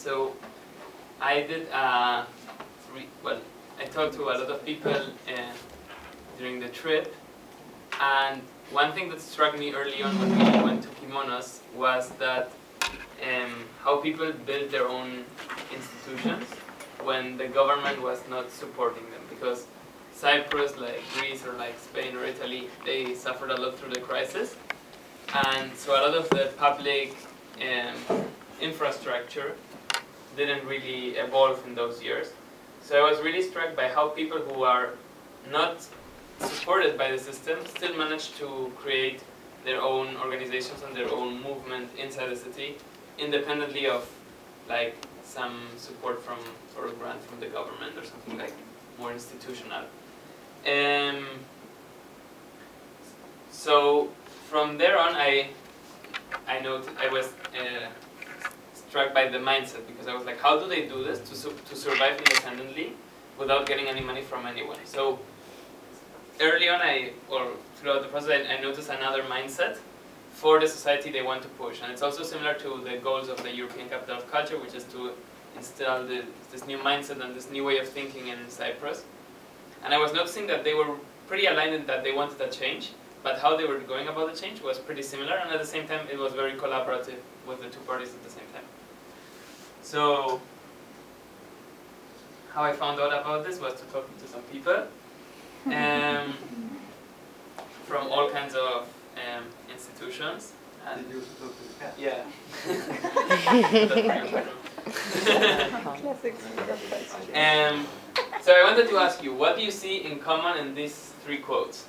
So I did, I talked to a lot of people during the trip, and one thing that struck me early on when we went to Kimonos was that how people build their own institutions when the government was not supporting them. Because Cyprus, like Greece or like Spain or Italy, they suffered a lot through the crisis. And so a lot of the public infrastructure didn't really evolve in those years. So I was really struck by how people who are not supported by the system still managed to create their own organizations and their own movement inside the city, independently of like some support from or a grant from the government or something like more institutional. So from there on, I was struck by the mindset, because I was like, how do they do this to survive independently without getting any money from anyone? So early on, or throughout the process, I noticed another mindset for the society they want to push, and it's also similar to the goals of the European Capital of Culture, which is to instill this new mindset and this new way of thinking in Cyprus. And I was noticing that they were pretty aligned in that they wanted a change, but how they were going about the change was pretty similar, and at the same time it was very collaborative with the two parties at the same time. So how I found out about this was to talking to some people from all kinds of institutions. Did you also talk to the cat? Yeah. Classic. So I wanted to ask you, what do you see in common in these three quotes?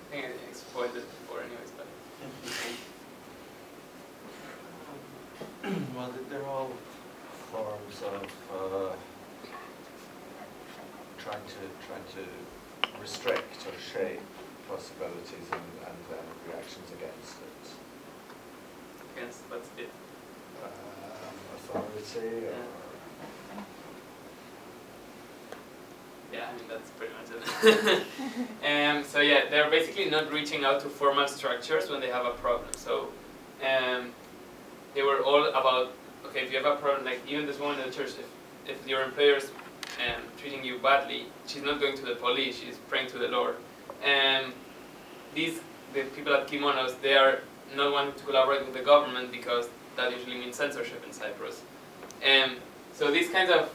I think I spoiled it before anyways, but... Well, they're all forms of trying to restrict or shape possibilities and reactions against it. Against what's it? Authority or... Yeah, I mean, that's pretty much it. So yeah, they're basically not reaching out to formal structures when they have a problem. So they were all about, okay, if you have a problem, like even this woman in the church, if your employer is treating you badly, she's not going to the police, she's praying to the Lord. The people at Kimonos, they are not wanting to collaborate with the government because that usually means censorship in Cyprus. So these kinds of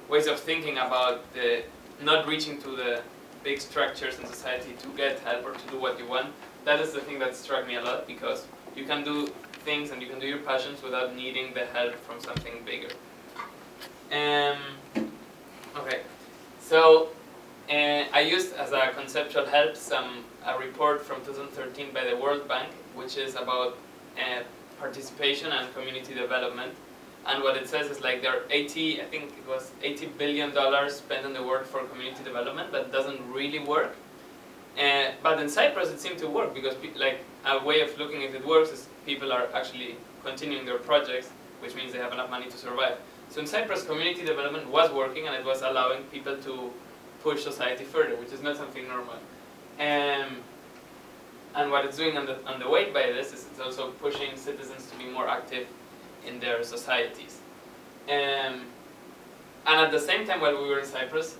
ways of thinking about the not reaching to the big structures in society to get help or to do what you want, that is the thing that struck me a lot, because you can do things and you can do your passions without needing the help from something bigger. Okay, so I used as a conceptual help a report from 2013 by the World Bank, which is about participation and community development. And what it says is like there are $80 billion spent in the world for community development. That doesn't really work. But in Cyprus it seemed to work, because like a way of looking if it works is people are actually continuing their projects, which means they have enough money to survive. So in Cyprus, community development was working, and it was allowing people to push society further, which is not something normal. And what it's doing on the way by this is it's also pushing citizens to be more active in their societies. And at the same time, while we were in Cyprus,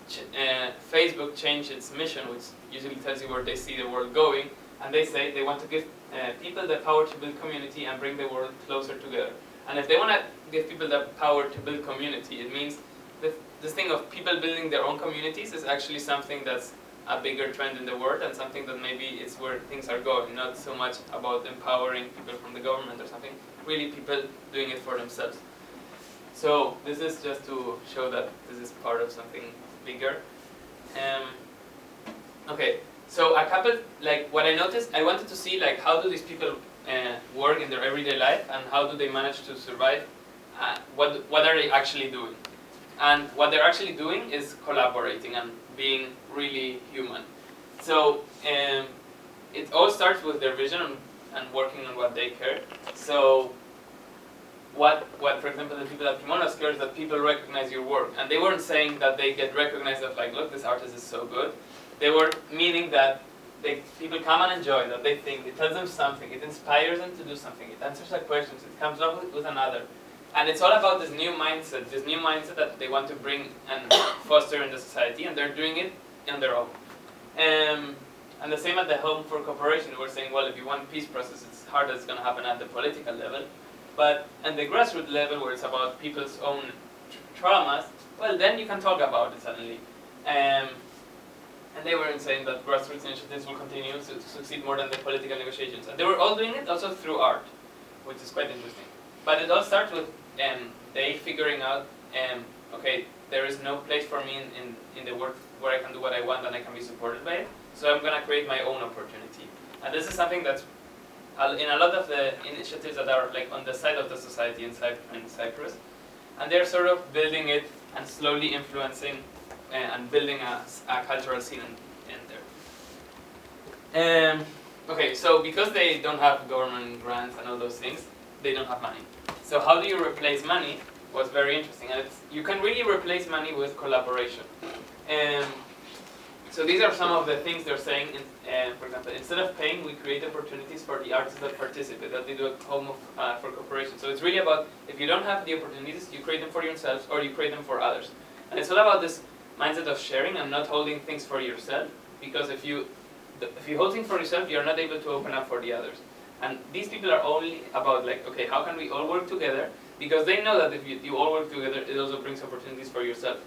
Facebook changed its mission, which usually tells you where they see the world going, and they say they want to give people the power to build community and bring the world closer together. And if they want to give people the power to build community, it means this thing of people building their own communities is actually something that's a bigger trend in the world, and something that maybe is where things are going, not so much about empowering people from the government or something, really people doing it for themselves. So this is just to show that this is part of something bigger. Okay, so a couple, like what I noticed, I wanted to see like how do these people work in their everyday life, and how do they manage to survive, what are they actually doing. And what they're actually doing is collaborating and being really human. So it all starts with their vision and working on what they care. So what for example, the people at Kimonos care is that people recognize your work. And they weren't saying that they get recognized of like, look, this artist is so good. They were meaning that people come and enjoy, that they think, it tells them something, it inspires them to do something, it answers their questions, it comes up with another. And it's all about this new mindset that they want to bring and foster in the society, and they're doing it on their own. And the same at the Home for Cooperation, we're saying, well, if you want peace process, it's hard that it's going to happen at the political level. But at the grassroots level, where it's about people's own traumas, well, then you can talk about it suddenly. And they were saying that grassroots initiatives will continue to succeed more than the political negotiations. And they were all doing it also through art, which is quite interesting. But it all starts with they figuring out, okay, there is no place for me in the world where I can do what I want and I can be supported by it, so I'm going to create my own opportunity. And this is something that's in a lot of the initiatives that are like on the side of the society in Cyprus, and they're sort of building it and slowly influencing and building a cultural scene in there. Okay, so because they don't have government grants and all those things, they don't have money. So how do you replace money was very interesting. And you can really replace money with collaboration. So these are some of the things they're saying. For example, instead of paying, we create opportunities for the artists that participate, that they do at Home for Cooperation. So it's really about, if you don't have the opportunities, you create them for yourselves or you create them for others. And it's all about this mindset of sharing and not holding things for yourself, because if you hold things for yourself, you're not able to open up for the others. And these people are only about like, okay, how can we all work together? Because they know that if you all work together, it also brings opportunities for yourself.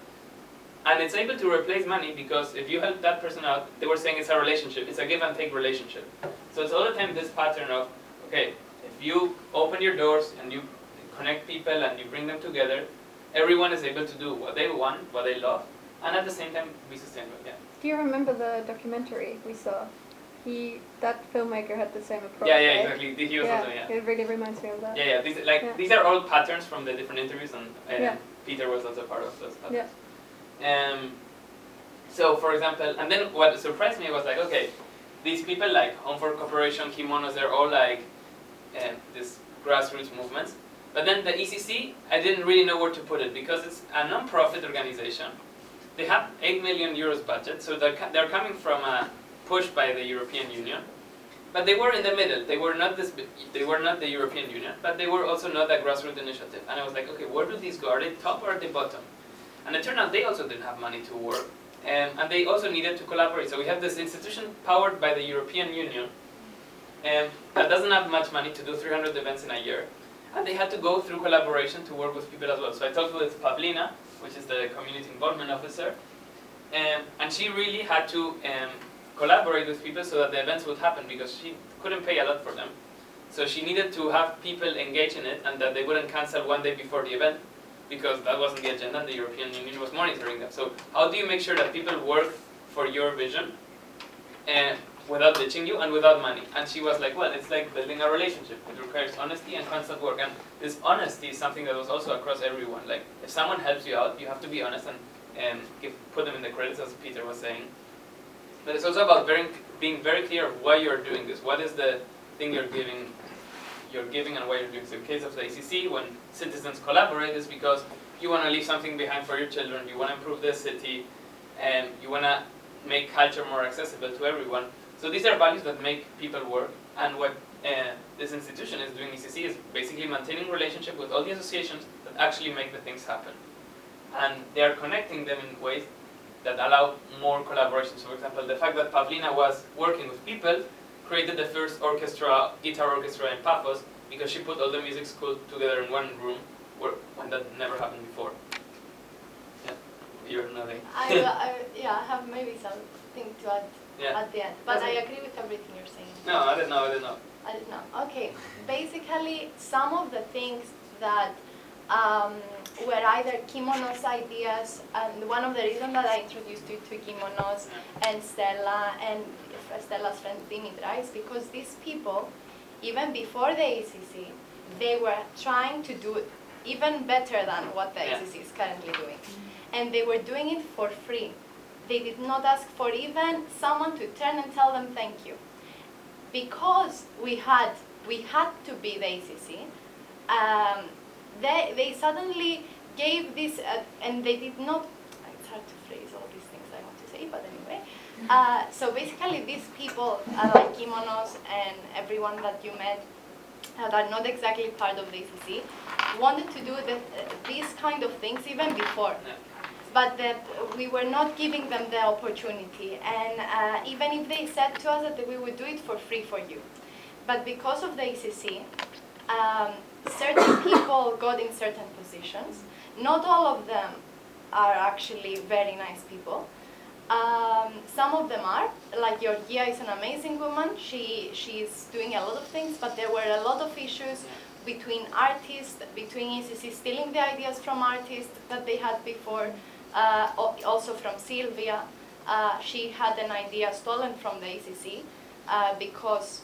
And it's able to replace money, because if you help that person out, they were saying it's a relationship, it's a give and take relationship. So it's all the time this pattern of, okay, if you open your doors and you connect people and you bring them together, everyone is able to do what they want, what they love, and at the same time be sustainable. Yeah. Do you remember the documentary we saw? That filmmaker had the same approach. Yeah, right? exactly. He was also, yeah. It really reminds me of that. Yeah. These are all patterns from the different interviews, and Peter was also part of those patterns. Yeah. So, for example, and then what surprised me was like, okay, these people like Home for Cooperation, Kimonos, they're all like this grassroots movements. But then the ECC, I didn't really know where to put it, because it's a non-profit organization. They have 8 million euros budget, so they're coming from a push by the European Union. But they were in the middle. They were not the European Union, but they were also not a grassroots initiative. And I was like, okay, where do these go? Are they top or at the bottom? And it turned out they also didn't have money to work, and they also needed to collaborate. So we have this institution powered by the European Union that doesn't have much money to do 300 events in a year. And they had to go through collaboration to work with people as well. So I talked with Pavlina, which is the community involvement officer, and she really had to collaborate with people so that the events would happen, because she couldn't pay a lot for them. So she needed to have people engage in it, and that they wouldn't cancel one day before the event, because that wasn't the agenda and the European Union was monitoring them. So how do you make sure that people work for your vision without ditching you and without money? And she was like, well, it's like building a relationship. It requires honesty and constant work. And this honesty is something that was also across everyone. Like, if someone helps you out, you have to be honest and put them in the credits, as Peter was saying. But it's also about being very clear of why you're doing this. What is the thing you're giving and why you're doing it. So in the case of the ACC, when citizens collaborate, is because you want to leave something behind for your children, you want to improve the city, and you want to make culture more accessible to everyone. So these are values that make people work, and what this institution is doing, ECC, is basically maintaining relationship with all the associations that actually make the things happen. And they are connecting them in ways that allow more collaboration. So for example, the fact that Pavlina was working with people created the first guitar orchestra in Pafos, because she put all the music school together in one room, when that never happened before. Yeah, you're nodding. I have maybe something to add at the end, but I agree with everything you're saying. No, I didn't know. I didn't know. Okay, basically some of the things that were either Kimonos ideas, and one of the reasons that I introduced you to Kimonos and Stella and Stella's friend Dimitra is because these people, even before the ACC, they were trying to do even better than what the ACC is currently doing. And they were doing it for free. They did not ask for even someone to turn and tell them thank you. Because we had to be the ACC, they suddenly gave this, and they did not, it's hard to phrase all these things I want to say, but anyway. So basically these people, like Kimonos and everyone that you met, that are not exactly part of the ACC, wanted to do these kind of things even before. But that we were not giving them the opportunity. And even if they said to us that we would do it for free for you. But because of the ACC, certain people got in certain positions. Not all of them are actually very nice people. Some of them are, like Georgia is an amazing woman. She's doing a lot of things, but there were a lot of issues between artists, between ACC stealing the ideas from artists that they had before, also from Sylvia. She had an idea stolen from the ACC because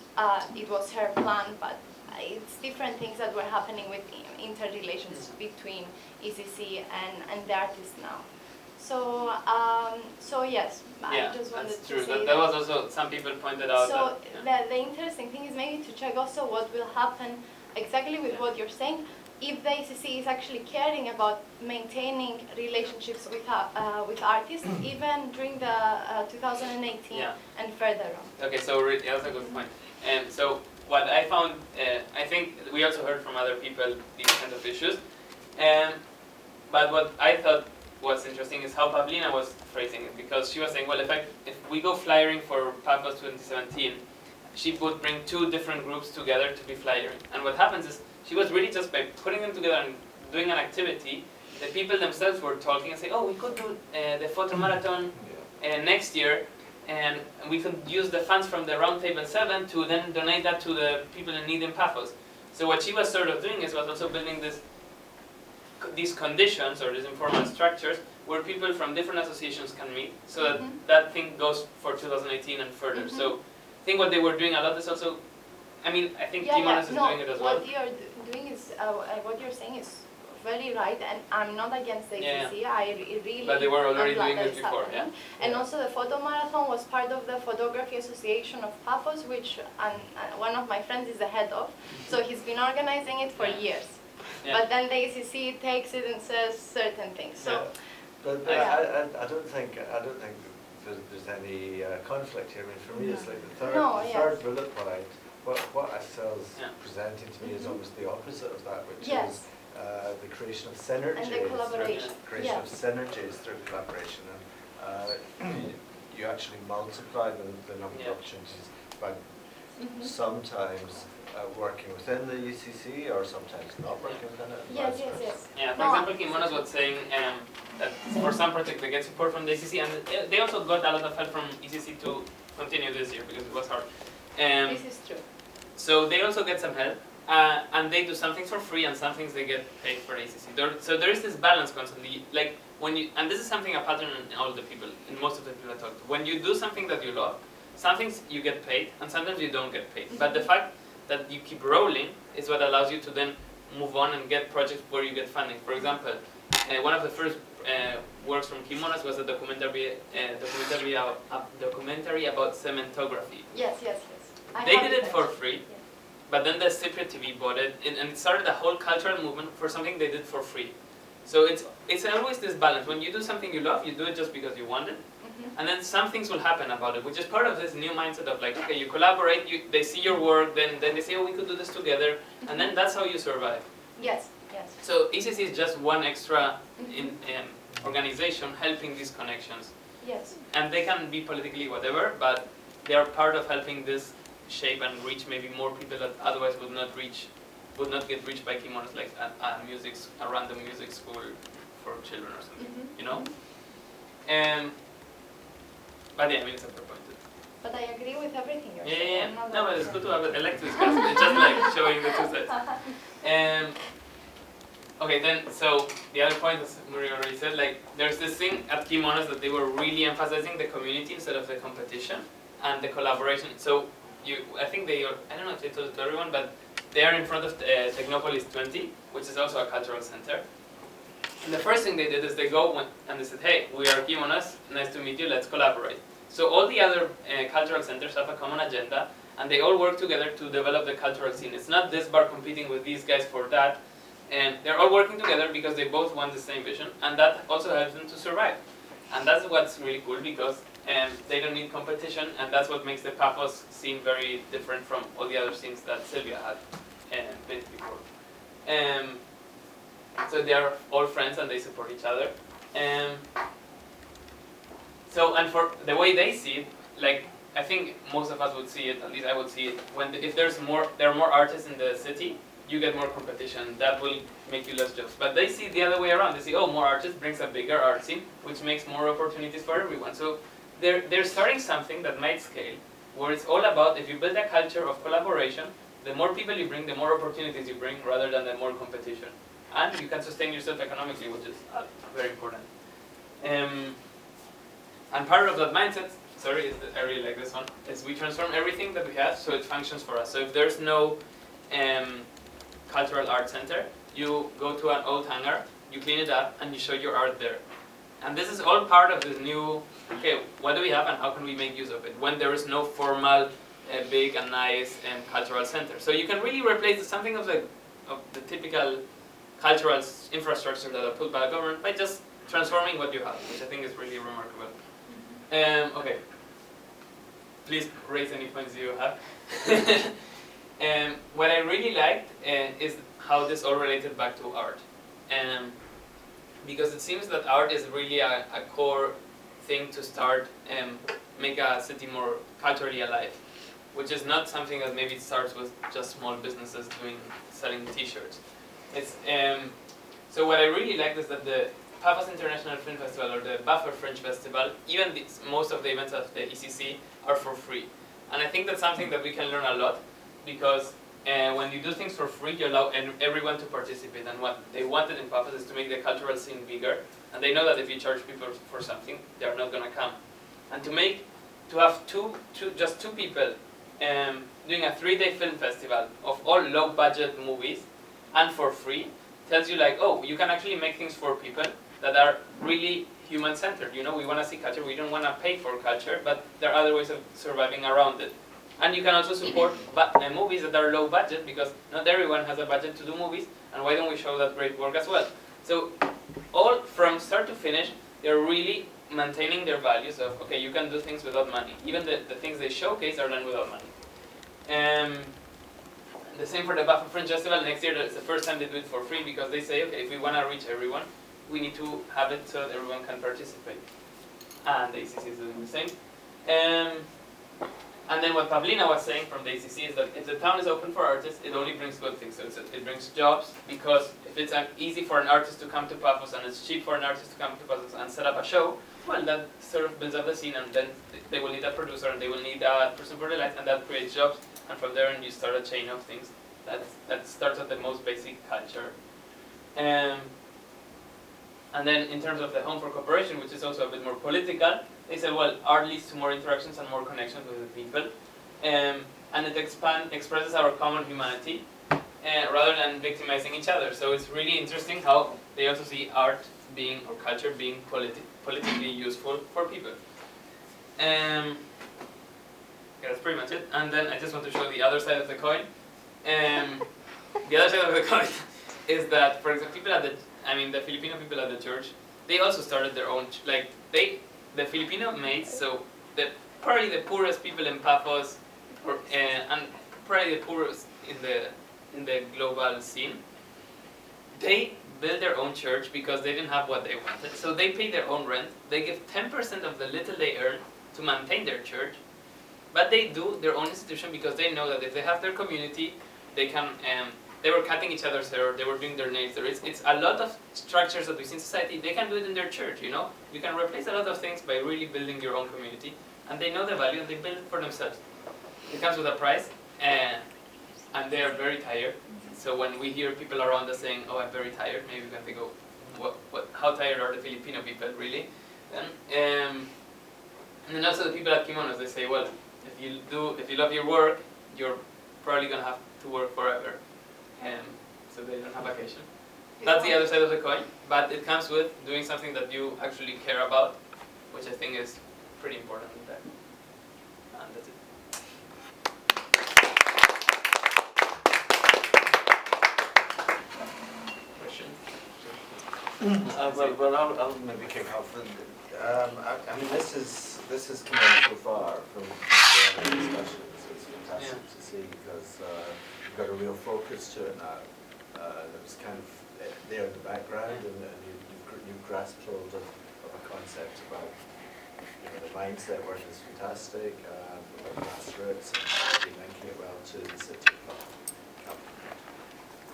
it was her plan, but it's different things that were happening with interrelations between ECC and the artist now. So, so yes, I just wanted that's to true. say That was also, some people pointed out so that, the interesting thing is maybe to check also what will happen exactly with what you're saying, if the ACC is actually caring about maintaining relationships with artists, even during the 2018 and further on. Okay, so that's a good point. And so what I found, I think we also heard from other people these kinds of issues. But what I thought was interesting is how Pavlina was phrasing it, because she was saying, well, if we go flyering for Pafos2017, she would bring two different groups together to be flyering. And what happens is, she was really just by putting them together and doing an activity, the people themselves were talking and saying, oh, we could do the photo marathon next year, and we could use the funds from the Roundtable 7 to then donate that to the people in need in Pafos. So what she was sort of doing is was also building these conditions or these informal structures where people from different associations can meet, so that that thing goes for 2018 and further. So I think what they were doing a lot is also, I mean, I think Kimonos is doing it as well. What you're doing is, what you're saying is very right, and I'm not against the ACC. I really. But they were already doing this before, And also the photo marathon was part of the Photography Association of Pafos, which one of my friends is the head of. So he's been organizing it for years. But then the ACC takes it and says certain things. So. But I don't think there's any conflict here. I mean, for me, it's like the third bullet point. What Estelle's presenting to me is almost the opposite of that, which is the creation of synergies. And the collaboration. Creation of synergies through collaboration. And you actually multiply the number of opportunities by sometimes working within the UCC or sometimes not working within it. Yes. Yeah, for example, Kimonos was saying that for some projects they get support from the ECC, and they also got a lot of help from ECC to continue this year because it was hard. This is true. So they also get some help, and they do some things for free and some things they get paid for ACC. So there is this balance constantly, like when you, and this is something, a pattern in all the people, in most of the people I talk to. When you do something that you love, some things you get paid and sometimes you don't get paid. But the fact that you keep rolling is what allows you to then move on and get projects where you get funding. For example, one of the first works from Kimonos was a documentary about cementography. Yes. They did it for free, but then the Cypriot TV bought it, and it started a whole cultural movement for something they did for free. So it's always this balance. When you do something you love, you do it just because you want it, and then some things will happen about it, which is part of this new mindset of like, okay, you collaborate, they see your work, then they say, oh, we could do this together, and then that's how you survive. Yes. So ECC is just one extra organization helping these connections. Yes. And they can be politically whatever, but they are part of helping this shape and reach maybe more people that otherwise would not get reached by Kimonos, like a random music school for children or something, you know? But yeah, I mean, it's a fair point. But I agree with everything you're saying. Yeah. No, but it's good to have it. I like to discuss it. It's just like showing the two sides. Okay, then, so the other point, as Maria already said, like, there's this thing at Kimonos that they were really emphasizing the community instead of the competition and the collaboration. So I think I don't know if they told it to everyone, but they are in front of Technopolis 20, which is also a cultural center. And the first thing they did is they go and they said, hey, we are Kimonos, nice to meet you, let's collaborate. So all the other cultural centers have a common agenda, and they all work together to develop the cultural scene. It's not this bar competing with these guys for that. And they're all working together because they both want the same vision, and that also helps them to survive. And that's what's really cool, because they don't need competition, and that's what makes the Pafos scene very different from all the other scenes that Sylvia had been before. So they are all friends and they support each other. So, and for the way they see it, like, I think most of us would see it, at least I would see it, if there are more artists in the city, you get more competition. That will make you less jobs. But they see the other way around. They see, oh, more artists brings a bigger art scene, which makes more opportunities for everyone. So they're starting something that might scale, where it's all about, if you build a culture of collaboration, the more people you bring, the more opportunities you bring, rather than the more competition. And you can sustain yourself economically, which is very important. And part of that mindset, I really like this one, is we transform everything that we have so it functions for us. So if there's no cultural art center, you go to an old hangar, you clean it up, and you show your art there. And this is all part of this new, okay, what do we have and how can we make use of it when there is no formal, big and nice cultural center. So you can really replace something of the typical cultural infrastructure that are put by the government by just transforming what you have, which I think is really remarkable. Okay, please raise any points you have. What I really liked is how this all related back to art. Because it seems that art is really a core thing to start make a city more culturally alive, which is not something that maybe starts with just small businesses selling t-shirts. So what I really liked is that the Pafos International Film Festival, or the Buffer Fringe Festival, even most of the events of the ECC are for free. And I think that's something that we can learn a lot, because when you do things for free, you allow everyone to participate. And what they wanted in Pafos is to make the cultural scene bigger. And they know that if you charge people for something, they're not going to come. And to have just two people doing a 3-day film festival of all low-budget movies and for free tells you, like, oh, you can actually make things for people that are really human-centered. You know, we want to see culture, we don't want to pay for culture, but there are other ways of surviving around it. And you can also support movies that are low budget, because not everyone has a budget to do movies, and why don't we show that great work as well? So all from start to finish, they're really maintaining their values of, okay, you can do things without money. Even the things they showcase are done without money. The same for the Buffer Fringe Festival. Next year, it's the first time they do it for free, because they say, okay, if we want to reach everyone, we need to have it so that everyone can participate. And the ACC is doing the same. And then what Pavlina was saying from the ACC is that if the town is open for artists, it only brings good things. So it brings jobs, because if it's easy for an artist to come to Pafos and it's cheap for an artist to come to Pafos and set up a show, well, that sort of builds up the scene, and then they will need a producer, and they will need a person for the lights, and that creates jobs. And from there on, you start a chain of things that starts at the most basic culture. And then in terms of the Home for Cooperation, which is also a bit more political, they said, well, art leads to more interactions and more connections with the people. And it expresses our common humanity rather than victimizing each other. So it's really interesting how they also see art being, or culture being, politically useful for people. Yeah, that's pretty much it. And then I just want to show the other side of the coin. The other side of the coin is that, for example, the Filipino people at the church, they also started their own, the Filipino maids, so probably the poorest people in Pafos, and probably the poorest in the global scene, they built their own church because they didn't have what they wanted. So they pay their own rent. They give 10% of the little they earn to maintain their church, but they do their own institution because they know that if they have their community, they can. They were cutting each other's hair, they were doing their nails. It's a lot of structures that we see in society, they can do it in their church, you know? You can replace a lot of things by really building your own community, and they know the value and they build it for themselves. It comes with a price, and they are very tired. So when we hear people around us saying, oh, I'm very tired, maybe we can think, oh, how tired are the Filipino people, really? And then also the people at Kimonos, they say, well, if you love your work, you're probably going to have to work forever. So they don't have vacation. That's the other side of the coin, but it comes with doing something that you actually care about, which I think is pretty important in that. And that's it. Well, I'll maybe kick off. I mean, this has come out so far from the discussions. It's fantastic to see because you've got a real focus to it now. It was kind of there in the background, and you've grasped hold of a concept about the mindset work is fantastic, about grassroots, and you're linking it well to the city.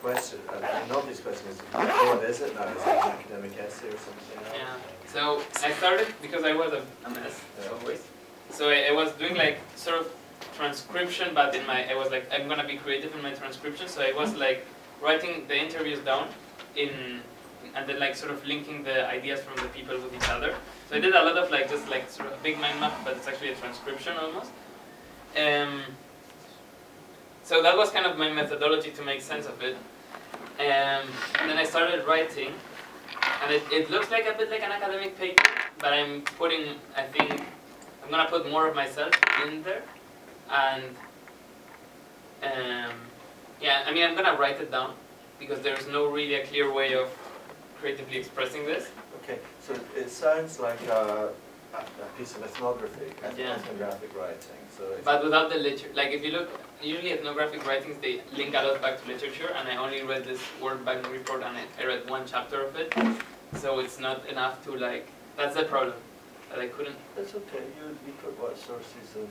Question, an obvious question is, what is it now? Is it an academic essay or something else? Yeah. So I started because I was a mess always. So I was doing like sort of transcription, but I was like, I'm gonna be creative in my transcription. So I was like writing the interviews down and then like sort of linking the ideas from the people with each other. So I did a lot of like just like sort of a big mind map, but it's actually a transcription almost. So that was kind of my methodology to make sense of it. And then I started writing, and it looks like a bit like an academic paper, but I'm putting, I think, I'm gonna put more of myself in there. And yeah, I mean, I'm gonna write it down, because there's no really a clear way of creatively expressing this. Okay, so it sounds like a piece of ethnography, ethnographic writing. So but without the literature, like if you look, usually ethnographic writings, they link a lot back to literature, and I only read this World Bank report and I read one chapter of it, so it's not enough to like, that's the problem, that I couldn't. That's okay, you put what sources and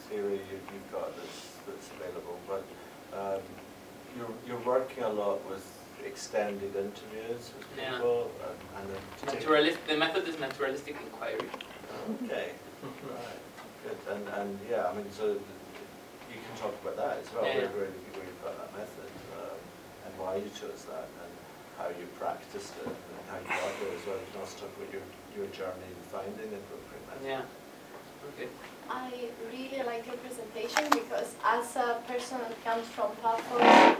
theory you've got that's available, but you're working a lot with extended interviews with people, and the method is naturalistic inquiry. Okay, right, good, and yeah, I mean, so you can talk about that as well, where you've got that method, and why you chose that, and how you practiced it, and how you got there as well. You can also talk about your journey in finding the appropriate method. Yeah, okay. I really like your presentation because as a person that comes from Pafos,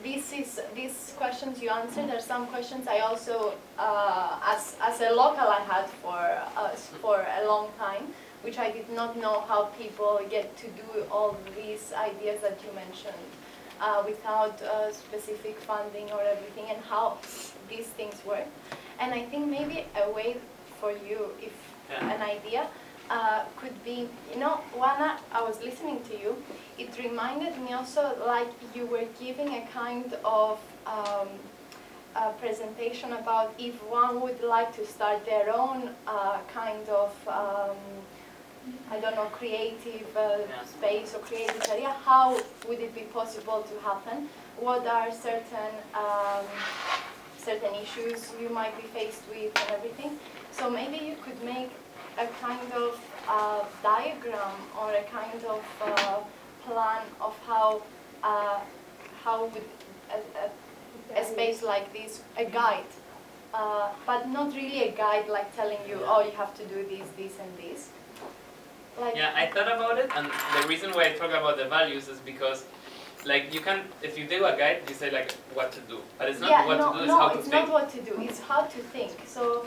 these questions you answered are some questions I also, as a local, I had for a long time, which I did not know how people get to do all these ideas that you mentioned without specific funding or everything, and how these things work. And I think maybe a way for you, if an idea, could be, Juana, I was listening to you, it reminded me also like you were giving a kind of presentation about if one would like to start their own kind of, I don't know, creative space or creative area, how would it be possible to happen? What are certain issues you might be faced with and everything? So maybe you could make a kind of diagram or a kind of plan of how would a space like this, a guide, but not really a guide like telling you, oh, you have to do this and this. Like, yeah, I thought about it, and the reason why I talk about the values is because, like, you can, if you do a guide, you say like what to do, but it's not what to do, it's how to think. No, it's not what to do, it's how to think. So,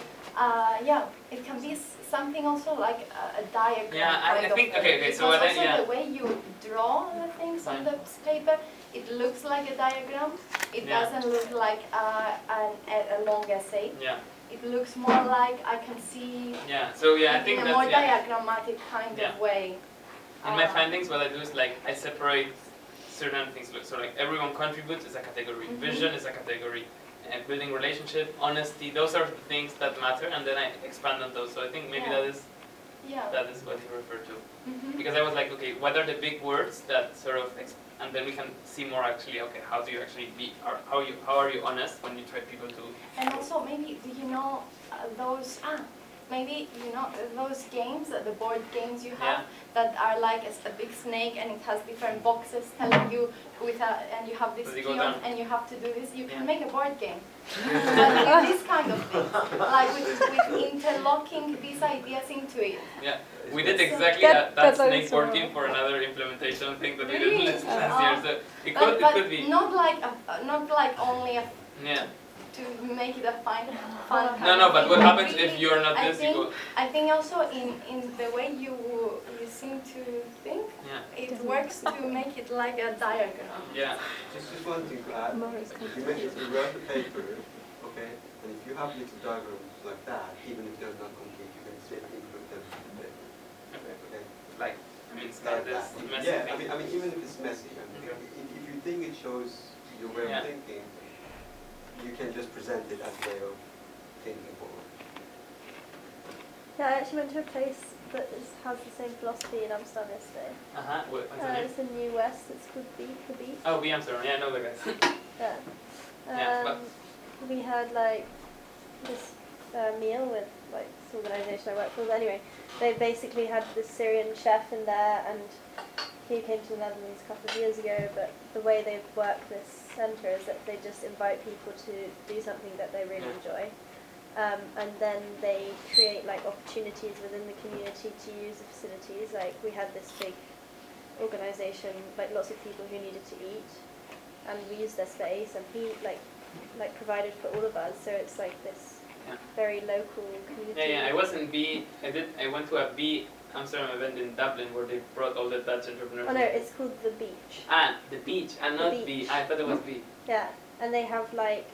yeah, it can be something also like a diagram. Yeah, I think, okay, so what then, the way you draw the things on the paper, it looks like a diagram. It doesn't look like a long essay. Yeah. It looks more like I can see. Yeah. So yeah, I think in that's a more diagrammatic kind of way. In my findings, what I do is like I separate certain things. So like everyone contributes is a category. Vision is a category. Building relationship, honesty, those are the things that matter, and then I expand on those. So I think maybe that is what you refer to. Because I was like, okay, what are the big words that sort of, and then we can see more actually, okay, how do you actually be, or how are you honest when you try people to. And also maybe, do you know those, maybe, those games, the board games you have, that are like a big snake and it has different boxes telling you, and you have this peon and you have to do this, you can make a board game. But with this kind of things, like with interlocking these ideas into it. Yeah, we did exactly that snake board game for another implementation thing that we did last year, so it could be. Not like only a to make it a fun No, but what happens if you're not this? I think also in the way you seem to think, it works to make it like a diagram. Yeah. Just one thing to add. You mentioned you wrote the paper, okay, And if you have little diagrams like that, even if they're not complete, you can still include them in the paper. Okay. Like, I mean, it's not this messy yeah, thing. I mean, even if it's messy, I mean, if you think it shows your way of thinking, you can just present it as a way of thinking forward. Yeah, I actually went to a place that has the same philosophy in Amsterdam yesterday. What's the name? It's in New West. It's called The Beach. Oh, B Amsterdam. Yeah, I know the guys. Yeah. Yeah, but we had like this meal with like this organisation I work for. But anyway, they basically had this Syrian chef in there, and he came to the Netherlands a couple of years ago. But the way they work this centre is that they just invite people to do something that they really enjoy. And then they create like opportunities within the community to use the facilities. Like we had this big organisation, like lots of people who needed to eat, and we used their space, and he like provided for all of us. So it's like this very local community. I was in B. I went to a B Amsterdam event in Dublin where they brought all the Dutch entrepreneurs. Oh no, it's called The Beach. The beach, and not B. I thought it was B. Yeah, and they have like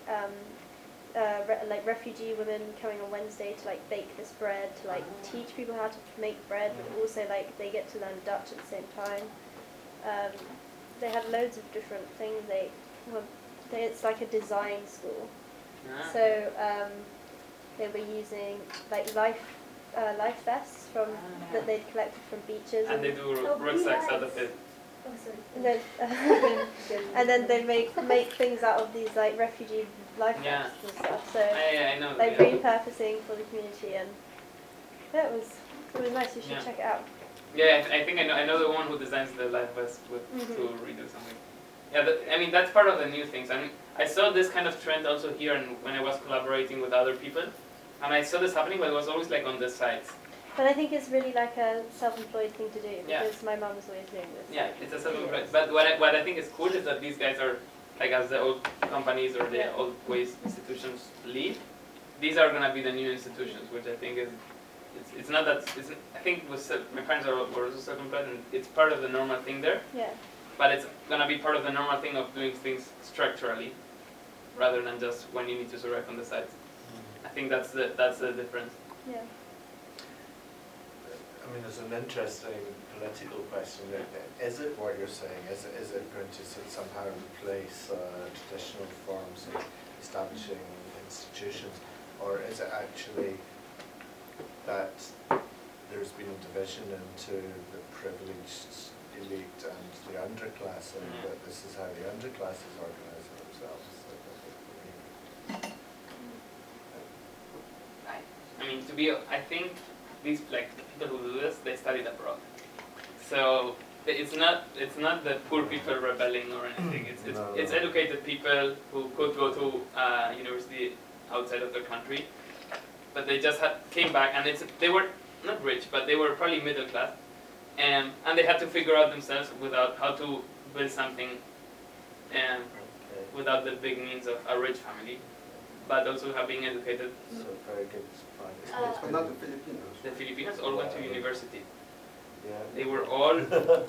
refugee women coming on Wednesday to like bake this bread, to like teach people how to make bread, but also like they get to learn Dutch at the same time. They had loads of different things. It's like a design school. So they were using like life vests that they'd collected from beaches. And they do rucksacks out of it. And then they make things out of these like refugee life vests and stuff. So I know. like repurposing for the community, and it was nice. You should check it out. Yeah, I think I know the one who designs the life vest to redo something. Yeah, I mean that's part of the new things. I mean, I saw this kind of trend also here, and when I was collaborating with other people, and I saw this happening, but it was always like on the sides. But I think it's really like a self-employed thing to do, because my mum was always doing this. Yeah, it's a self-employed. But what I think is cool is that these guys are, like as the old companies or the old ways institutions leave, these are gonna be the new institutions, which I think is, it's not that, I think it was, my parents were also self-employed, and it's part of the normal thing there. Yeah. But it's gonna be part of the normal thing of doing things structurally, rather than just when you need to survive on the sides. I think that's the difference. Yeah. I mean, there's an interesting political question. Is it what you're saying? Is it going to somehow replace traditional forms of establishing institutions, or is it actually that there's been a division into the privileged elite and the underclass, and that this is how the underclass is organising themselves? I mean, I think these like the people who do this, they studied abroad, so it's not the poor people rebelling or anything. It's educated people who could go to university outside of their country, but they just came back, and they were not rich, but they were probably middle class, and they had to figure out themselves without how to build something, without the big means of a rich family, but also have been educated. So very good. But not the Filipinos. The Filipinos all went to university. Yeah. They were all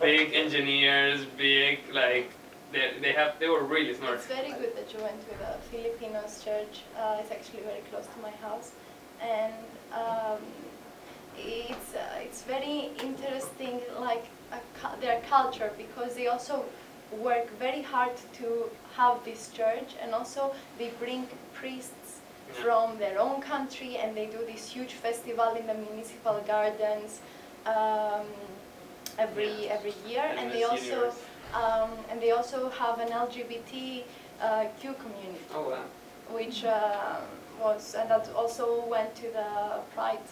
big engineers, big like they were really smart. It's very good that you went to the Filipinos church. It's actually very close to my house, and it's very interesting, like their culture, because they also work very hard to have this church, and also they bring priests from their own country, and they do this huge festival in the municipal gardens every year, and they also have an LGBTQ community. Oh wow! Which and that also went to the Pride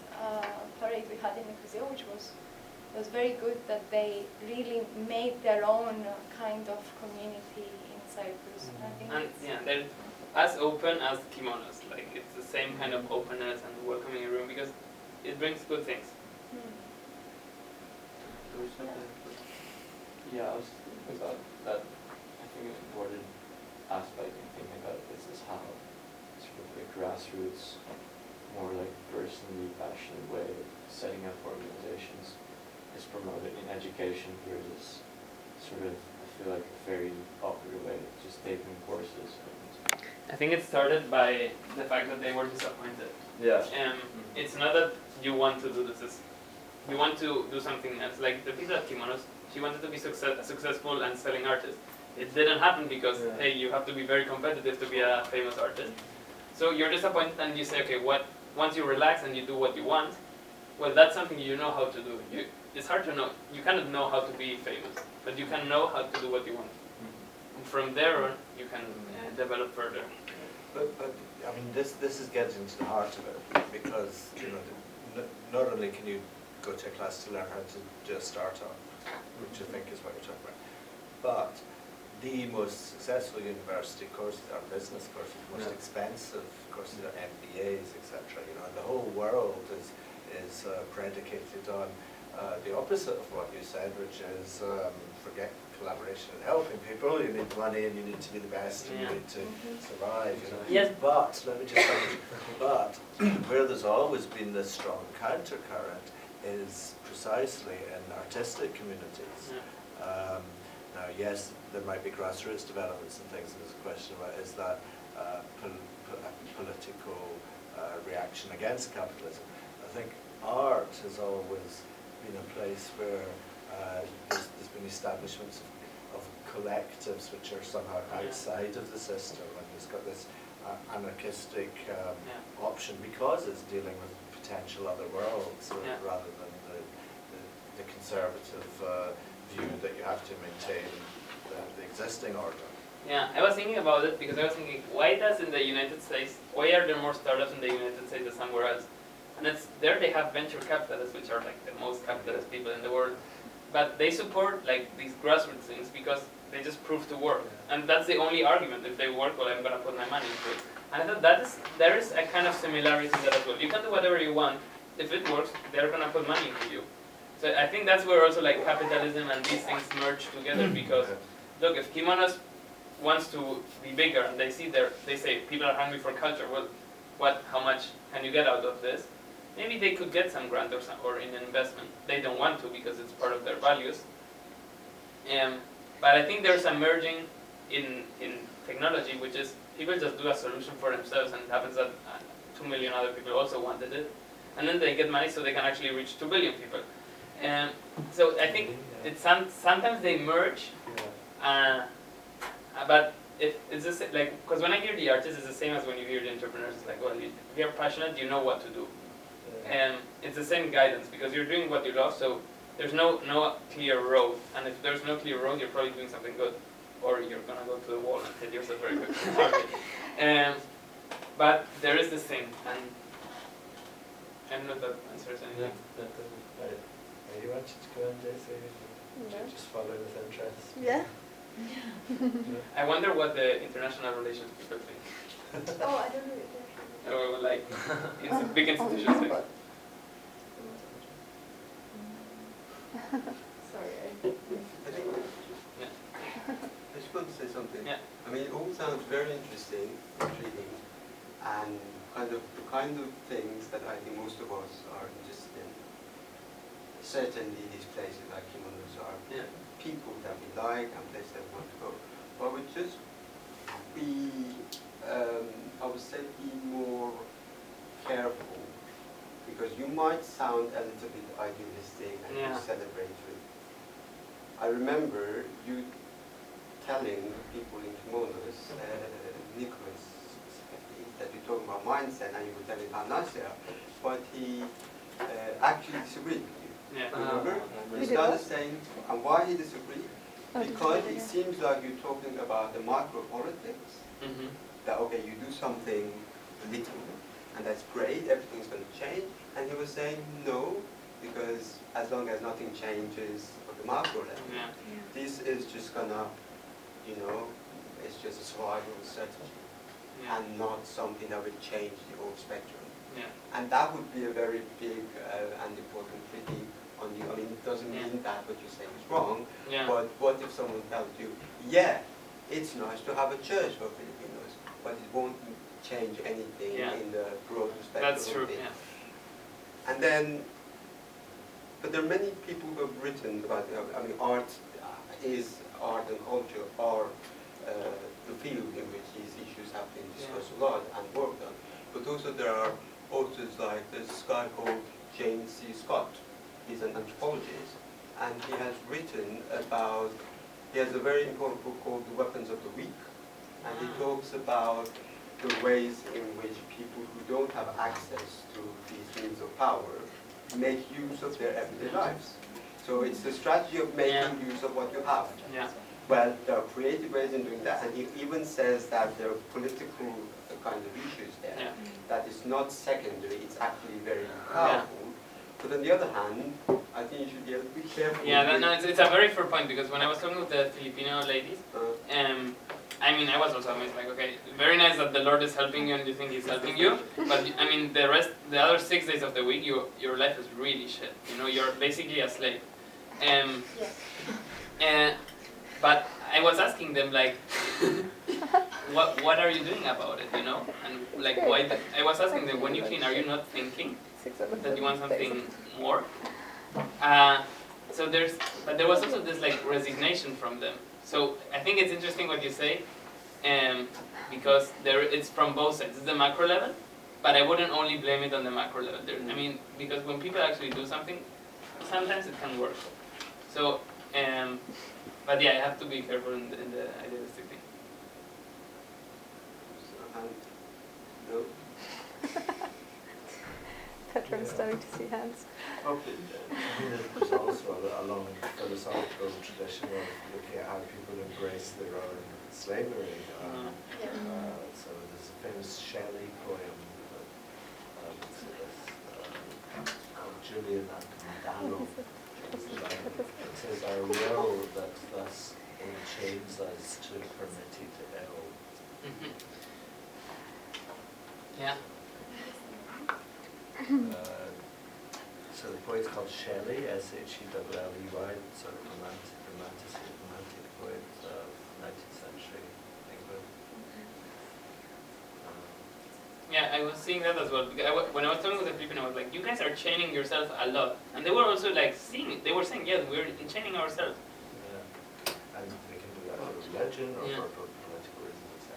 parade we had in Nicosia, which was very good, that they really made their own kind of community in Cyprus. And they're as open as kimonos. Like it's the same kind of openness and welcoming room, because it brings good things. Yeah, I was thinking about that. I think an important aspect in thinking about this is how sort of the grassroots, more like personally passionate way of setting up organizations is promoted in education versus sort of, I feel like, a very popular way of just taking courses and I think it started by the fact that they were disappointed. Yeah. It's not that you want to do this, you want to do something else. Like the people at Kimonos, she wanted to be successful and selling artist. It didn't happen because, hey, you have to be very competitive to be a famous artist. So you're disappointed and you say, okay, once you relax and you do what you want, well, that's something you know how to do. It's hard to know. You cannot know how to be famous, but you can know how to do what you want. And from there on, you can develop further. But I mean, this is getting to the heart of it, because not only can you go to a class to learn how to do a startup, which I think is what you're talking about, but the most successful university courses are business courses, the most expensive courses are MBAs, etc. And the whole world is predicated on the opposite of what you said, which is forget collaboration and helping people. You need money and you need to be the best and you need to survive. Yes. But let me just finish. But where there's always been this strong countercurrent is precisely in artistic communities. Now, yes, there might be grassroots developments and things, and there's a question about is that political reaction against capitalism. I think art has always been a place where there's been establishments of collectives which are somehow outside of the system, and it's got this anarchistic option because it's dealing with potential other worlds rather than the conservative view that you have to maintain the existing order. Yeah, I was thinking about it because I was thinking, why does in the United States, why are there more startups in the United States than somewhere else? And it's there they have venture capitalists, which are like the most capitalist people in the world, but they support like these grassroots things because they just prove to work, and that's the only argument. If they work, well, I'm gonna put my money into it. And I thought there is a kind of similarity in that as well. You can do whatever you want. If it works, they're gonna put money into you. So I think that's where also like capitalism and these things merge together, because look, if Kimonos wants to be bigger and they say people are hungry for culture, well, how much can you get out of this? Maybe they could get some grant or in investment. They don't want to because it's part of their values. But I think there's a merging in technology, which is people just do a solution for themselves, and it happens that 2 million other people also wanted it, and then they get money so they can actually reach 2 billion people. So I think sometimes they merge, but it's just like, because when I hear the artists, it's the same as when you hear the entrepreneurs. It's like, well, if you're passionate, you know what to do. It's the same guidance because you're doing what you love, so there's no clear road. And if there's no clear road, you're probably doing something good, or you're gonna go to the wall and hit yourself very quickly. But there is this thing, and I don't know if that answers anything. You wanted to go on, Daisy? No. Just follow with interest. Yeah. I wonder what the international relations people think. Oh, I don't know. Or like, it's a big institution. Like. Sorry. I think, I just want to say something. Yeah. I mean, it all sounds very interesting, intriguing, and the kind of things that I think most of us are interested in. Certainly these places like Kimonos are people that we like and places that we want to go. But we just be, I would say, be more careful, because you might sound a little bit idealistic and you celebrate it. I remember you telling people in kimonos, Nicholas specifically, that you're talking about mindset, and you were telling how nice they are, but he actually disagreed with you. Yeah. Remember? He started saying, and why he disagreed? Because it seems like you're talking about the micro politics. That okay, you do something little, and that's great, everything's going to change. And he was saying no, because as long as nothing changes at the macro level, this is just gonna, it's just a survival strategy, and not something that would change the whole spectrum. And that would be a very big and important critique on you. I mean, it doesn't mean that what you're saying is wrong, but what if someone tells you, yeah, it's nice to have a church for Filipinos, but it won't change anything in the broad spectrum. That's true, And then, but there are many people who have written about, I mean, art is art and culture are the field in which these issues have been discussed a lot and worked on. But also there are authors like this guy called James C. Scott. He's an anthropologist, and he has written about, he has a very important book called The Weapons of the Weak, and he talks about the ways in which people who don't have access to these means of power make use of their everyday lives. So it's the strategy of making use of what you have. Yeah. Well, there are creative ways in doing that, and he even says that there are political kind of issues there. Yeah. That is not secondary, it's actually very powerful. But on the other hand, I think you should be a bit careful. Yeah, no, it's a very fair point, because when I was talking with the Filipino ladies, I mean, I was also amazed, like, okay, very nice that the Lord is helping you and you think He's helping you, but I mean, the other 6 days of the week, your life is really shit. You know, you're basically a slave. But I was asking them, like, what are you doing about it, you know? And like, why? I was asking them, when you clean, are you not thinking that you want something more? So but there was also this like resignation from them. So I think it's interesting what you say, because it's from both sides. It's the macro level, but I wouldn't only blame it on the macro level. I mean, because when people actually do something, sometimes it can work. So, but yeah, I have to be careful in the idealistic thing. No. Petra and starting to see hands. Okay. I mean, there's also a long philosophical tradition of looking at how people embrace their own slavery. So there's a famous Shelley poem called Julian and Madalo. It says, "I will that thus in chains as to permit it to ill." Yeah. So the poet's called Shelley, S-H-E-L-L-E-Y, sort of romantic poet of 19th century England. Yeah, I was seeing that as well. Because when I was talking with the people, I was like, you guys are chaining yourself a lot. And they were also like seeing it. They were saying, yes, we're chaining ourselves. Yeah. And they can do that for religion or for political reasons, etc.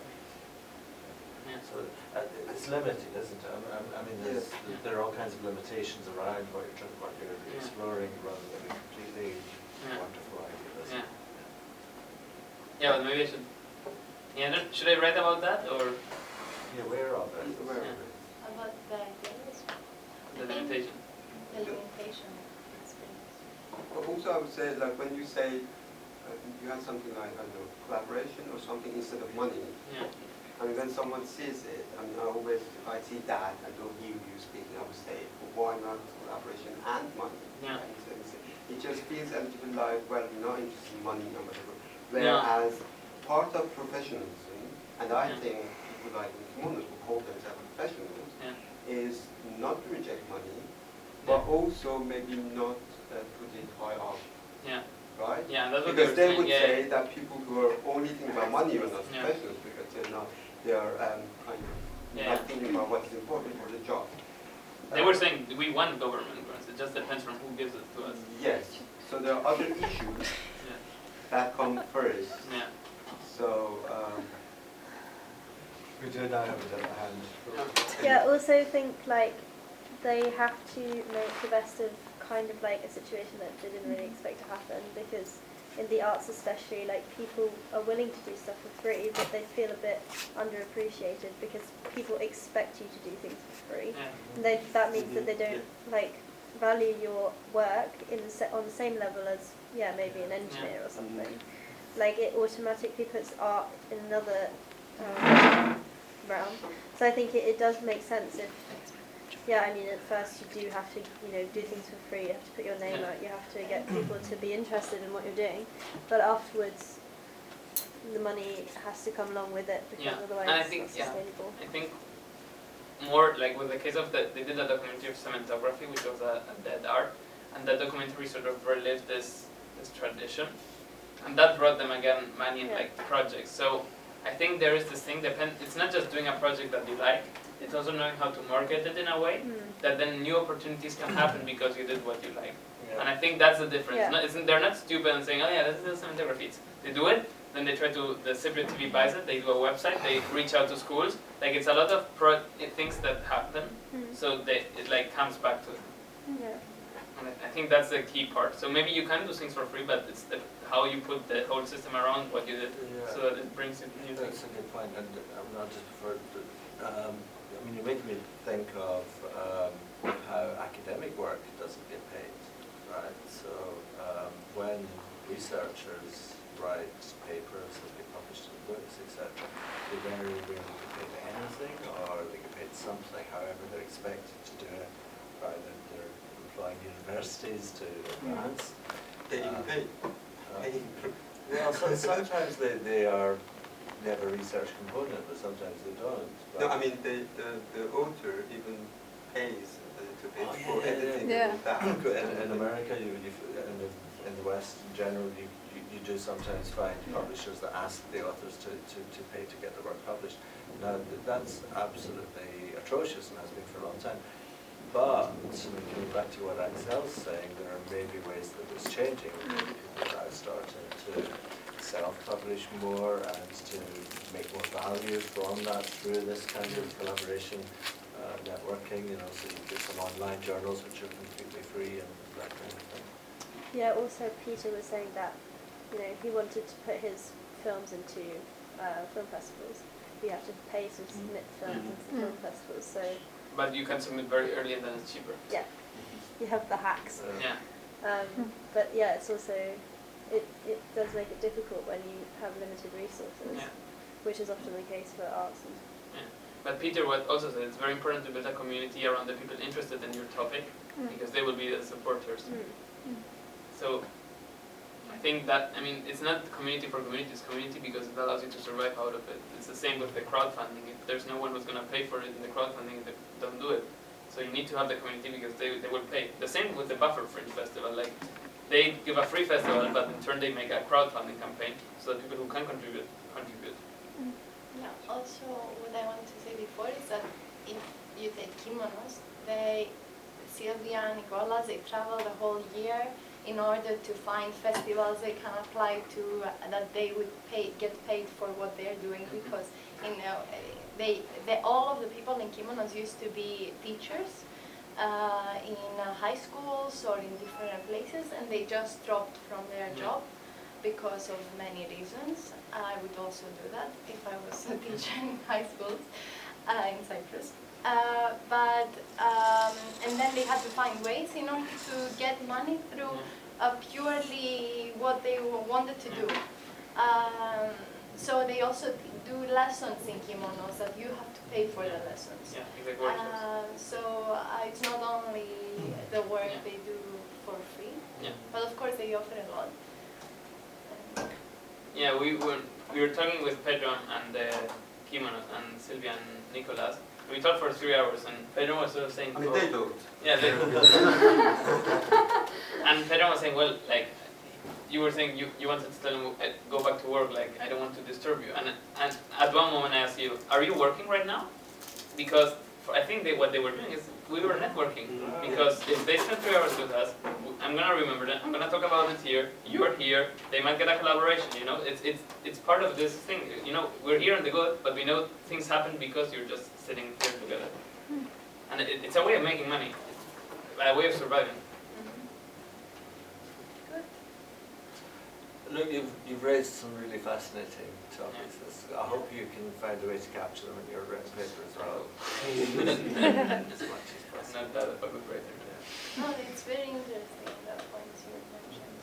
Yeah. So it's limiting, isn't it? I mean, there are all kinds of limitations around what you're exploring rather than a completely wonderful idealism. Yeah, but maybe I should. Yeah, should I write about that or? Yeah, where of it? About the ideas? The limitation. The limitation. But also I would say, like when you say you have something like, I don't know, collaboration or something instead of money, I mean, when someone sees it, I mean, I always, if I see that and don't hear you speaking, I would say, well, why not collaboration and money? Yeah. It just feels a little bit like, well, we're not interested in money or whatever. Whereas part of professionalism, and I think people like kimonos who call themselves professionals, is not to reject money, but also maybe not put it high up. Yeah. Right? Yeah, that's what because they would saying. say that people who are only thinking about money are not professionals because they're not. They are kind of not thinking about what is important for the job. They were saying we want government grants. It just depends on who gives it to us. Yes. So there are other issues that come first. Yeah. So. We do now have a hand. Yeah, I also think like they have to make the best of kind of like a situation that they didn't really expect to happen, because in the arts especially, like people are willing to do stuff for free, but they feel a bit underappreciated because people expect you to do things for free. And that means that they don't like value your work in on the same level as maybe an engineer or something. Like it automatically puts art in another realm. So I think it does make sense if I mean, at first you do have to, do things for free. You have to put your name out. You have to get people to be interested in what you're doing. But afterwards, the money has to come along with it, because otherwise and I think, it's not sustainable. I think more like with the case of they did a documentary of cementography, which was a dead art, and that documentary sort of relived this tradition, and that brought them again money and like projects. So I think there is this thing. It's not just doing a project that you like. It's also knowing how to market it in a way that then new opportunities can happen because you did what you like. And I think that's the difference. They're not stupid and saying, oh yeah, this is cementography. They do it, then they try to, the Cypriot TV buys it, they do a website, they reach out to schools, like it's a lot of things that happen, so it like comes back to it. Yeah. And I think that's the key part. So maybe you can do things for free, but it's how you put the whole system around what you did, so that it brings you new things. That's a good point, and I'm not just preferred. I mean, you make me think of how academic work doesn't get paid, right? So when researchers write papers that get published in books, etc., they very rarely get paid anything, or they get paid something. However, they're expected to do it. Either they're employing universities to advance. They even pay. Well, sometimes they have a research component, but sometimes they don't. No, I mean the author even pays a little bit for editing Yeah. and that. In America, in the West in general, you do sometimes find publishers that ask the authors to pay to get the work published. Now, that's absolutely atrocious and has been for a long time. But, coming back to what Axel's saying, there are maybe ways that it's changing. Maybe people are now starting to self-publish more and to make more value from that through this kind of collaboration, networking, so you get some online journals which are completely free and that kind of thing. Yeah, also Peter was saying that, he wanted to put his films into film festivals. You have to pay to submit films into film festivals, so... But you can submit very early and then it's cheaper. Yeah, you have the hacks. Yeah. But yeah, it's also, it does make it difficult when you have limited resources, which is often the case for arts. But Peter also said it's very important to build a community around the people interested in your topic, because they will be the supporters. So I think that, it's not community for community, it's community because it allows you to survive out of it. It's the same with the crowdfunding. If there's no one who's going to pay for it in the crowdfunding, they don't do it. So you need to have the community because they will pay. The same with the Buffer Fringe Festival. Like, they give a free festival, but in turn they make a crowdfunding campaign so that people who can contribute. Yeah, also what I wanted to say before is that if you take kimonos, Sylvia and Nicolas, they travel the whole year in order to find festivals they can apply to, that they would get paid for what they're doing, because all of the people in kimonos used to be teachers in high schools or in different places, and they just dropped from their job because of many reasons. I would also do that if I was a teacher in high schools in Cyprus. And then they had to find ways in order to get money through purely what they wanted to do. So they also do lessons in kimonos that you have to pay for the lessons. Yeah, exactly. So it's not only the work they do for free, but of course they offer a lot. Yeah, we were talking with Pedro and the kimonos and Sylvia and Nicolas. We talked for 3 hours, and Pedro was sort of saying... they don't. Yeah, they don't. And Pedro was saying, well, like, you were saying you wanted to tell him, go back to work, like, I don't want to disturb you. And at one moment I asked you, are you working right now? Because I think what they were doing is, we were networking. Because if they spend 3 hours with us, I'm going to remember that, I'm going to talk about it here, you're here, they might get a collaboration, It's part of this thing, we're here in the good, but we know things happen because you're just sitting here together. And it's a way of making money, a way of surviving. Look, you've raised some really fascinating topics. I hope you can find a way to capture them in your written paper as well. As much as possible. Not that a good writer. No, it's very interesting, that point you mentioned.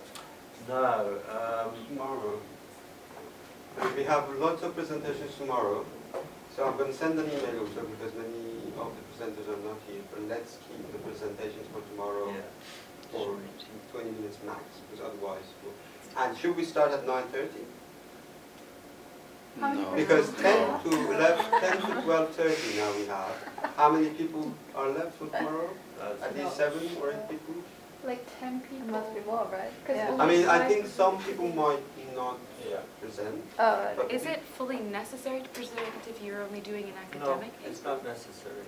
Now, Tomorrow. We have lots of presentations tomorrow. So I'm going to send an email also because many of the presenters are not here. But let's keep the presentations for tomorrow for 20 minutes max, because otherwise and should we start at 9:30? No. Because 10 to 12:30 now we have. How many people are left for tomorrow? At least 7 or 8 people? like 10 people. It must be more, right? Yeah. I mean, I think some people might not Yeah. present. Oh, right. But Is it fully necessary to present if you're only doing an No, academic? it's not necessary.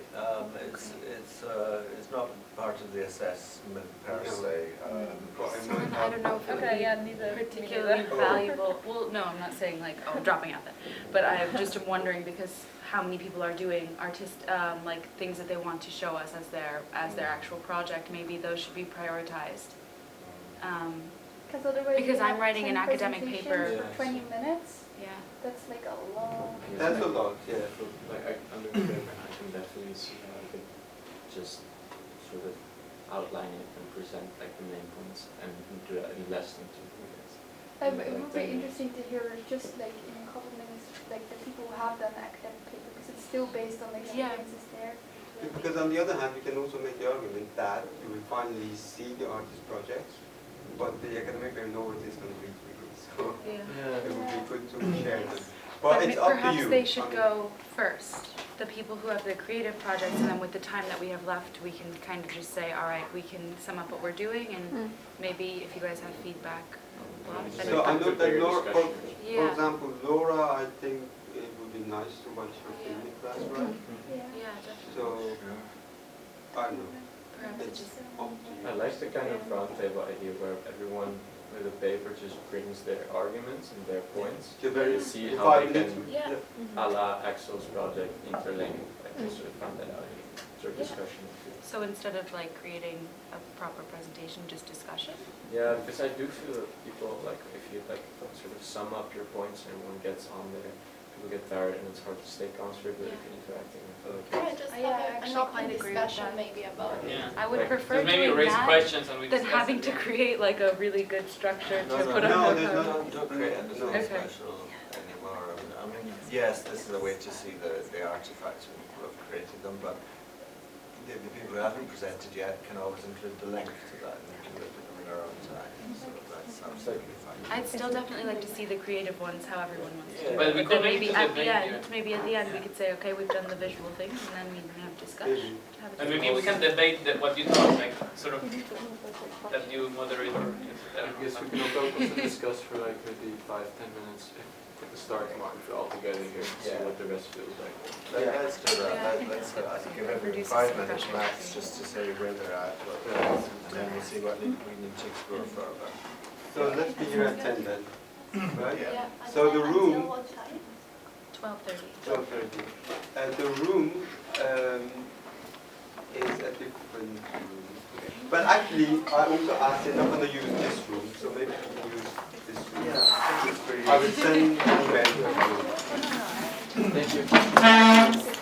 It's not part of the assessment per se. But I And might I don't know if it would Okay, be yeah, neither. particularly valuable. Well, no, I'm not saying like, oh, I'm dropping out that. But I just am wondering because how many people are doing like things that they want to show us as their actual project. Maybe those should be prioritized. Otherwise Because you I'm have writing 10 an academic presentations paper. for 20 minutes. Yeah. That's like a long. That's a lot, yeah. Like under paper, I can definitely see how I could just sort of outline it and present like the main points and do that in less than 2 minutes. It would be interesting to hear just like in a couple of minutes, like the people who have done the academic paper, because it's still based on like the Yeah. evidences there. Because on the other hand, you can also make the argument that you will finally see the artist projects, but the academic will know it is going to be 3 weeks. So Yeah. it would be good to share them. But it's up to perhaps you. they should I mean, go first. The people who have the creative projects, and then with the time that we have left, we can kind of just say, all right, we can sum up what we're doing, and maybe if you guys have feedback. then So I know that Bigger Laura, for Yeah. example, Laura, I think it would be nice to watch her film in class, right? Yeah. Yeah, definitely. So, I don't know. Perhaps it It's just, up to you. I like the kind of roundtable idea where everyone with a paper just brings their arguments and their points. You're very And see in how 5 they minutes. can, yeah. a la Axel's project, interlink, like to sort of find that out in sort of Yeah. discussion. So instead of like creating a proper presentation, just discussion? Yeah, because I do feel that people, like, if you like sort of sum up your points and everyone gets on there, people get tired and it's hard to stay constructive Yeah. and interacting. I feel like Yeah, it's- just Yeah, I have an actually open quite agree with discussion that. maybe about it. Yeah. I would Like, prefer Just maybe doing raise that questions and we than discuss having it, to yeah. create like a really good structure to put no, on the there's code. no- Don't create anything Okay. special anymore. I mean, yes, this is a way to see the artifacts when people have created them, but the people who haven't presented yet can always include the link to that and they can look at them in their own time. So that's absolutely fine. I'd still definitely like to see the creative ones, how everyone wants to do Yeah. it. Well, we But then could maybe link to at the the venue. end, maybe at the end we could say, okay, we've done the visual things, and then we can have discussion. Have a And maybe we can debate what you thought, like sort of that you moderate or I guess we can also discuss for like maybe 5-10 minutes at the start if we're all together here to see Yeah. what the rest feels like. Let's do that. Yeah. Let's give everyone Reduces 5 some minutes pressure. max just to say where they're at, and then we'll see what we need to explore further. So let's be here at 10 then, right? Yeah. and So the then room- until what time? 12:30. 12:30. The room is a different room. But actually, I also asked, they're not going to use this room, so maybe we can use this room. Yeah, I think it's pretty. I will send an email to everyone. Thank you.